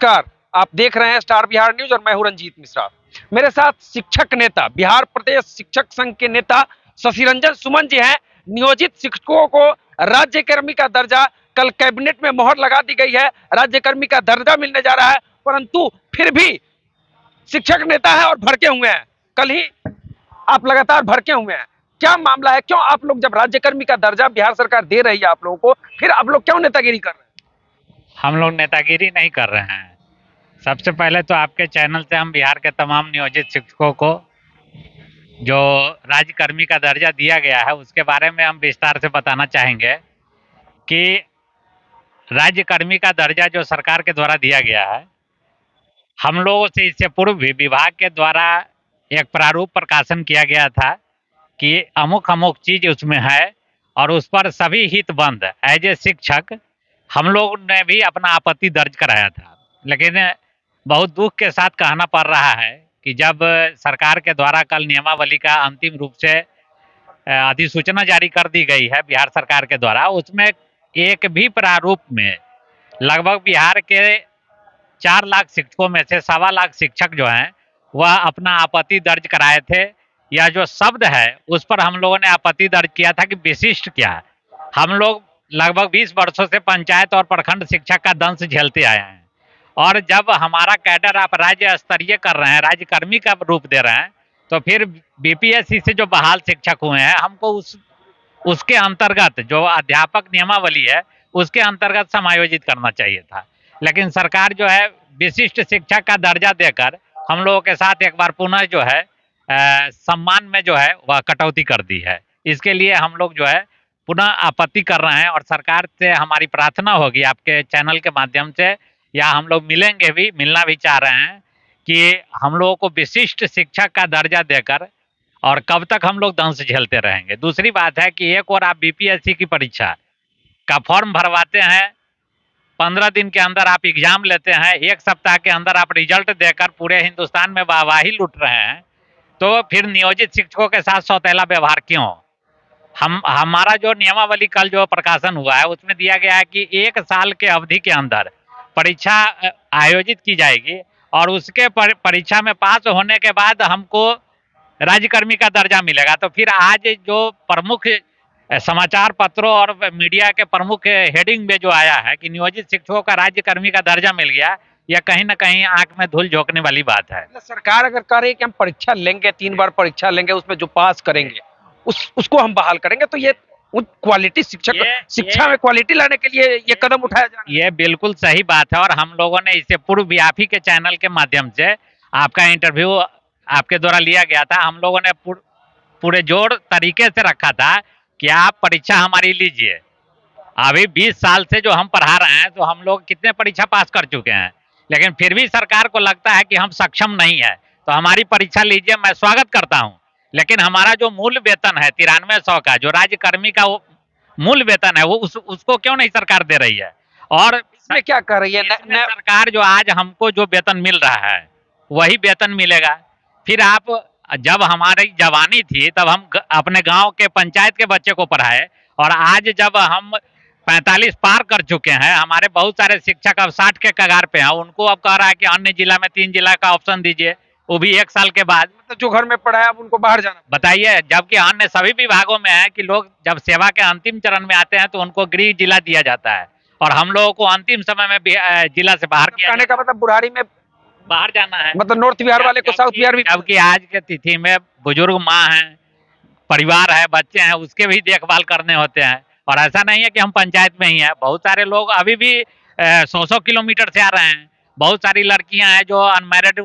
नमस्कार। आप देख रहे हैं स्टार बिहार न्यूज और मैं हूं रंजीत मिश्रा। मेरे साथ शिक्षक नेता, बिहार प्रदेश शिक्षक संघ के नेता शशि रंजन सुमन जी हैं। नियोजित शिक्षकों को राज्य कर्मी का दर्जा, कल कैबिनेट में मोहर लगा दी गई है, राज्य कर्मी का दर्जा मिलने जा रहा है, परंतु फिर भी शिक्षक नेता है और भड़के हुए हैं। कल ही आप लगातार भड़के हुए हैं, क्या मामला है? क्यों आप लोग, जब राज्य कर्मी का दर्जा बिहार सरकार दे रही है आप लोगों को, फिर आप लोग क्यों नेतागिरी कर रहे हैं? हम लोग नेतागिरी नहीं कर रहे हैं। सबसे पहले तो आपके चैनल से हम बिहार के तमाम नियोजित शिक्षकों को जो राज्यकर्मी का दर्जा दिया गया है उसके बारे में हम विस्तार से बताना चाहेंगे कि राज्यकर्मी का दर्जा जो सरकार के द्वारा दिया गया है, हम लोगों से इससे पूर्व भी विभाग के द्वारा एक प्रारूप प्रकाशन किया गया था कि अमुक अमुक चीज उसमें है और उस पर सभी हितबंद एज ए शिक्षक हम लोग ने भी अपना आपत्ति दर्ज कराया था। लेकिन बहुत दुख के साथ कहना पड़ रहा है कि जब सरकार के द्वारा कल नियमावली का अंतिम रूप से अधिसूचना जारी कर दी गई है बिहार सरकार के द्वारा, उसमें एक भी प्रारूप में लगभग बिहार के 4 लाख शिक्षकों में से 1.25 लाख शिक्षक जो हैं वह अपना आपत्ति दर्ज कराए थे। यह जो शब्द है उस पर हम लोगों ने आपत्ति दर्ज किया था कि विशिष्ट क्या है। हम लोग लगभग 20 वर्षों से पंचायत और प्रखंड शिक्षक का दंश झेलते आए हैं और जब हमारा कैडर आप राज्य स्तरीय कर रहे हैं, राज्यकर्मी का रूप दे रहे हैं, तो फिर बीपीएससी से जो बहाल शिक्षक हुए हैं हमको उसके अंतर्गत जो अध्यापक नियमावली है उसके अंतर्गत समायोजित करना चाहिए था। लेकिन सरकार जो है विशिष्ट शिक्षक का दर्जा देकर हम लोगों के साथ एक बार पुनः जो है सम्मान में जो है वह कटौती कर दी है। इसके लिए हम लोग जो है पुनः आपत्ति कर रहे हैं और सरकार से हमारी प्रार्थना होगी आपके चैनल के माध्यम से, या हम लोग मिलेंगे भी, मिलना भी चाह रहे हैं कि हम लोगों को विशिष्ट शिक्षक का दर्जा देकर, और कब तक हम लोग दंश झेलते रहेंगे। दूसरी बात है कि एक और आप बीपीएससी की परीक्षा का फॉर्म भरवाते हैं, 15 दिन के अंदर आप एग्जाम लेते हैं, 1 सप्ताह के अंदर आप रिजल्ट देकर पूरे हिंदुस्तान में वाहवाही लूट रहे हैं, तो फिर नियोजित शिक्षकों के साथ सौतेला व्यवहार क्यों? हमारा जो नियमावली कल जो प्रकाशन हुआ है उसमें दिया गया है कि 1 साल के अवधि के अंदर परीक्षा आयोजित की जाएगी और उसके परीक्षा में पास होने के बाद हमको राज्यकर्मी का दर्जा मिलेगा। तो फिर आज जो प्रमुख समाचार पत्रों और मीडिया के प्रमुख हेडिंग में जो आया है कि नियोजित शिक्षकों का राज्यकर्मी का दर्जा मिल गया, यह कहीं ना कहीं आंख में धूल झोंकने वाली बात है। सरकार अगर कह रही है कि हम परीक्षा लेंगे, 3 बार परीक्षा लेंगे, उसमें जो पास करेंगे उसको हम बहाल करेंगे, तो ये क्वालिटी शिक्षा में क्वालिटी लाने के लिए ये कदम उठाया जा रहा है। ये बिल्कुल सही बात है और हम लोगों ने इससे पूर्व भी आप ही के चैनल के माध्यम से आपका इंटरव्यू आपके द्वारा लिया गया था। हम लोगों ने पूरे जोर तरीके से रखा था कि आप परीक्षा हमारी लीजिए। अभी 20 साल से जो हम पढ़ा रहे हैं तो हम लोग कितने परीक्षा पास कर चुके हैं, लेकिन फिर भी सरकार को लगता है कि हम सक्षम नहीं है, तो हमारी परीक्षा लीजिए। मैं स्वागत करता हूं, लेकिन हमारा जो मूल वेतन है 9300 का, जो राज्यकर्मी का वो मूल वेतन है, वो उसको क्यों नहीं सरकार दे रही है? और इसमें क्या कर रही है सरकार? जो आज हमको जो वेतन मिल रहा है वही वेतन मिलेगा। फिर आप, जब हमारी जवानी थी तब हम अपने गांव के पंचायत के बच्चे को पढ़ाए, और आज जब हम 45 पार कर चुके हैं, हमारे बहुत सारे शिक्षक अब 60 के कगार पे हैं, उनको अब कह रहा है कि अन्य जिला में 3 जिला का ऑप्शन दीजिए, वो भी 1 साल के बाद। तो जो घर में पढ़ा है अब उनको बाहर जाना, बताइए। जबकि अन्य सभी विभागों में है कि लोग जब सेवा के अंतिम चरण में आते हैं तो उनको गृह जिला दिया जाता है, और हम लोगों को अंतिम समय में जिला से बाहर किया जाने का मतलब बुढ़ारी में बाहर जाना है, मतलब नॉर्थ बिहार वाले को साउथ बिहार भी। जबकि आज के तिथि में बुजुर्ग माँ है, परिवार है, बच्चे हैं, उसके भी देखभाल करने होते हैं। और ऐसा नहीं है कि हम पंचायत में ही है, बहुत सारे लोग अभी भी 100 किलोमीटर से आ रहे हैं। बहुत सारी लड़कियां हैं जो अनमैरिड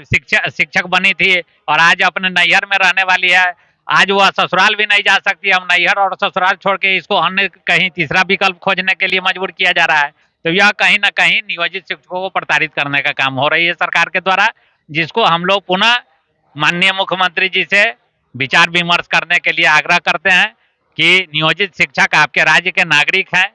शिक्षक बनी थी और आज अपने नैहर में रहने वाली है। आज वह ससुराल भी नहीं जा सकती। हम नैहर और ससुराल छोड़ के इसको अन्य कहीं तीसरा विकल्प खोजने के लिए मजबूर किया जा रहा है। तो यह कहीं ना कहीं नियोजित शिक्षकों को प्रताड़ित करने का काम हो रही है सरकार के द्वारा, जिसको हम लोग पुनः माननीय मुख्यमंत्री जी से विचार विमर्श करने के लिए आग्रह करते हैं कि नियोजित शिक्षक आपके राज्य के नागरिक हैं,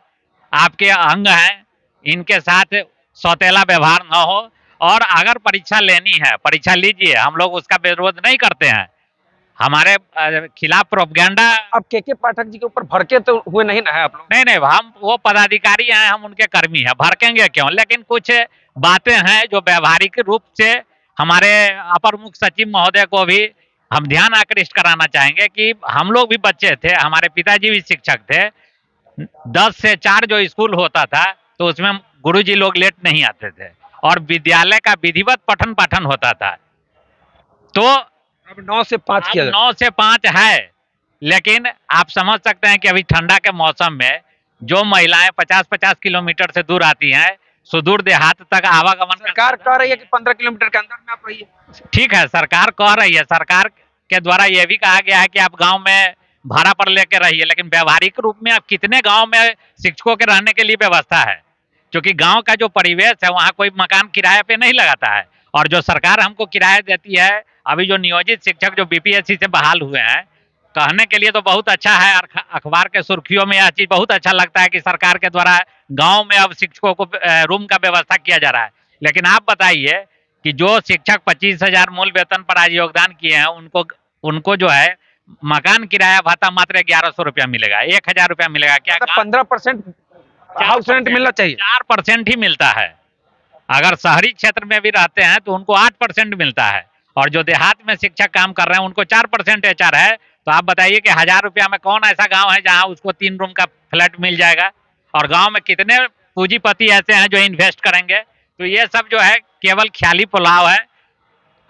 आपके अंग हैं, इनके साथ सौतेला व्यवहार न हो। और अगर परीक्षा लेनी है, परीक्षा लीजिए, हम लोग उसका विरोध नहीं करते हैं। हमारे खिलाफ प्रोपगेंडा। अब के पाठक जी के ऊपर भड़के तो हुए नहीं ना है आप लोग? नहीं, हम वो पदाधिकारी हैं, हम उनके कर्मी हैं, भड़केंगे क्यों? लेकिन कुछ बातें हैं जो व्यवहारिक रूप से हमारे अपर मुख्य सचिव महोदय को भी हम ध्यान आकृष्ट कराना चाहेंगे कि हम लोग भी बच्चे थे, हमारे पिताजी भी शिक्षक थे। 10 से 4 जो स्कूल होता था तो उसमें गुरुजी लोग लेट नहीं आते थे और विद्यालय का विधिवत पठन पाठन होता था। तो अब 9 से 5 अब किया जाता 9 से 5 है, लेकिन आप समझ सकते हैं कि अभी ठंडा के मौसम में जो महिलाएं 50-50 किलोमीटर से दूर आती हैं, सुदूर देहात तक आवागमन है। सरकार कह रही है कि 15 किलोमीटर के अंदर में आप रहिए। ठीक है, सरकार कह रही है, सरकार के द्वारा यह भी कहा गया है कि आप गांव में भाड़ा पर लेकर रहिए, लेकिन व्यवहारिक रूप में अब कितने गांव में शिक्षकों के रहने के लिए व्यवस्था है? क्योंकि गांव का जो परिवेश है वहां कोई मकान किराए पे नहीं लगाता है, और जो सरकार हमको किराया देती है, अभी जो नियोजित शिक्षक जो बीपीएससी से बहाल हुए हैं, कहने के लिए तो बहुत अच्छा है, और अखबार के सुर्खियों में यह चीज बहुत अच्छा लगता है कि सरकार के द्वारा गांव में अब शिक्षकों को रूम का व्यवस्था किया जा रहा है। लेकिन आप बताइए कि जो शिक्षक 25,000 मूल वेतन पर आज योगदान किए हैं, उनको जो है मकान किराया भत्ता मात्र 1100 रुपया मिलेगा, 1000 रुपया मिलेगा क्या? 15% हाउस रेंट मिलना चाहिए। 4% ही मिलता है। अगर शहरी क्षेत्र में भी रहते हैं तो उनको 8% मिलता है, और जो देहात में शिक्षक काम कर रहे हैं उनको 4% एचआर है। तो आप बताइए कि 1000 रुपया में कौन ऐसा गांव है जहां उसको 3 रूम का फ्लैट मिल जाएगा? और गांव में कितने पूंजीपति ऐसे हैं जो इन्वेस्ट करेंगे? तो ये सब जो है केवल ख्याली पुलाव है।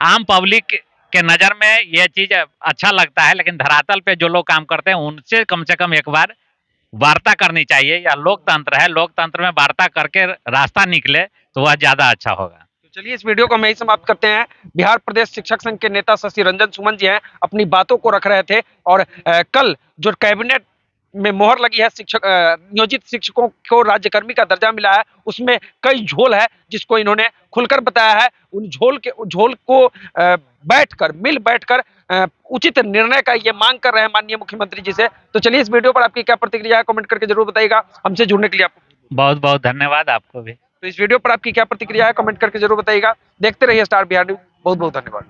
आम पब्लिक के नजर में यह चीज अच्छा लगता है, लेकिन धरातल पे जो लोग काम करते हैं उनसे कम से कम एक बार वार्ता करनी चाहिए। या लोकतंत्र है, लोकतंत्र में वार्ता करके रास्ता निकले तो वह ज्यादा अच्छा होगा। तो चलिए इस वीडियो को हम यही समाप्त करते हैं। बिहार प्रदेश शिक्षक संघ के नेता शशि रंजन सुमन जी हैं, अपनी बातों को रख रहे थे, और कल जो कैबिनेट में मोहर लगी है शिक्षक नियोजित शिक्षकों को राज्यकर्मी का दर्जा मिला है, उसमें कई झोल है जिसको इन्होंने खुलकर बताया है। उन झोल को बैठकर उचित निर्णय का ये मांग कर रहे हैं माननीय मुख्यमंत्री जी से। तो चलिए इस वीडियो पर आपकी क्या प्रतिक्रिया है कमेंट करके जरूर बताइएगा। हमसे जुड़ने के लिए आपको बहुत बहुत धन्यवाद, आपको भी। तो इस वीडियो पर आपकी क्या प्रतिक्रिया है कमेंट करके जरूर बताइएगा। देखते रहिए स्टार बिहार न्यूज। बहुत बहुत धन्यवाद।